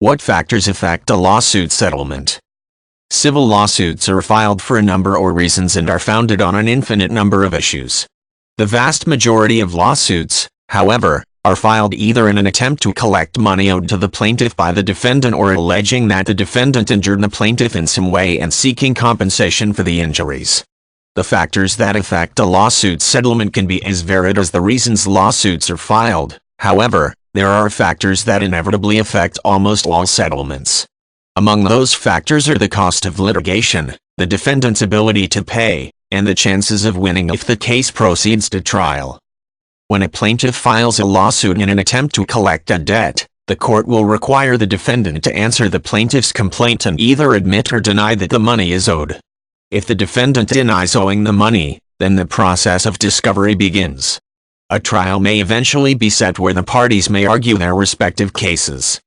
What factors affect a lawsuit settlement? Civil lawsuits are filed for a number of reasons and are founded on an infinite number of issues. The vast majority of lawsuits, however, are filed either in an attempt to collect money owed to the plaintiff by the defendant or alleging that the defendant injured the plaintiff in some way and seeking compensation for the injuries. The factors that affect a lawsuit settlement can be as varied as the reasons lawsuits are filed. However, there are factors that inevitably affect almost all settlements. Among those factors are the cost of litigation, the defendant's ability to pay, and the chances of winning if the case proceeds to trial. When a plaintiff files a lawsuit in an attempt to collect a debt, the court will require the defendant to answer the plaintiff's complaint and either admit or deny that the money is owed. If the defendant denies owing the money, then the process of discovery begins. A trial may eventually be set where the parties may argue their respective cases.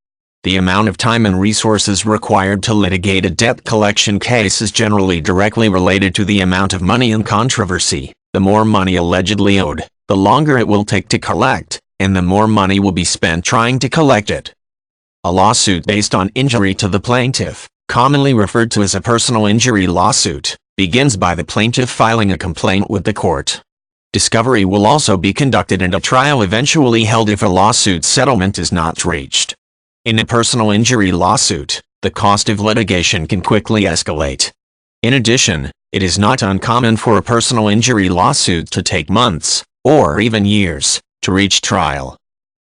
The amount of time and resources required to litigate a debt collection case is generally directly related to the amount of money in controversy. The more money allegedly owed, the longer it will take to collect, and the more money will be spent trying to collect it. A lawsuit based on injury to the plaintiff, commonly referred to as a personal injury lawsuit, begins by the plaintiff filing a complaint with the court. Discovery will also be conducted and a trial eventually held if a lawsuit settlement is not reached. In a personal injury lawsuit, the cost of litigation can quickly escalate. In addition, it is not uncommon for a personal injury lawsuit to take months, or even years, to reach trial.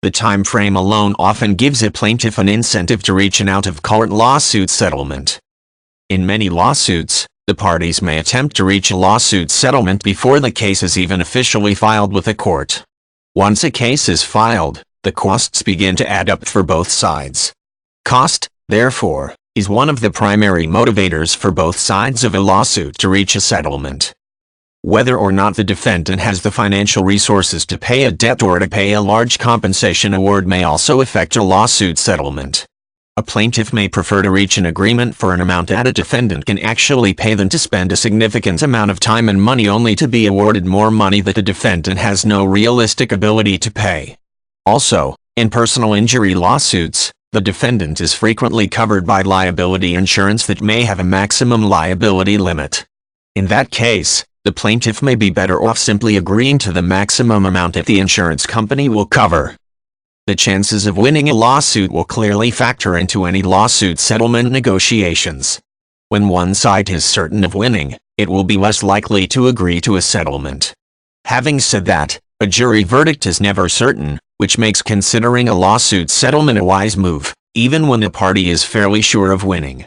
The time frame alone often gives a plaintiff an incentive to reach an out-of-court lawsuit settlement. In many lawsuits, the parties may attempt to reach a lawsuit settlement before the case is even officially filed with a court. Once a case is filed, the costs begin to add up for both sides. Cost, therefore, is one of the primary motivators for both sides of a lawsuit to reach a settlement. Whether or not the defendant has the financial resources to pay a debt or to pay a large compensation award may also affect a lawsuit settlement. A plaintiff may prefer to reach an agreement for an amount that a defendant can actually pay than to spend a significant amount of time and money only to be awarded more money that the defendant has no realistic ability to pay. Also, in personal injury lawsuits, the defendant is frequently covered by liability insurance that may have a maximum liability limit. In that case, the plaintiff may be better off simply agreeing to the maximum amount that the insurance company will cover. The chances of winning a lawsuit will clearly factor into any lawsuit settlement negotiations. When one side is certain of winning, it will be less likely to agree to a settlement. Having said that, a jury verdict is never certain, which makes considering a lawsuit settlement a wise move, even when the party is fairly sure of winning.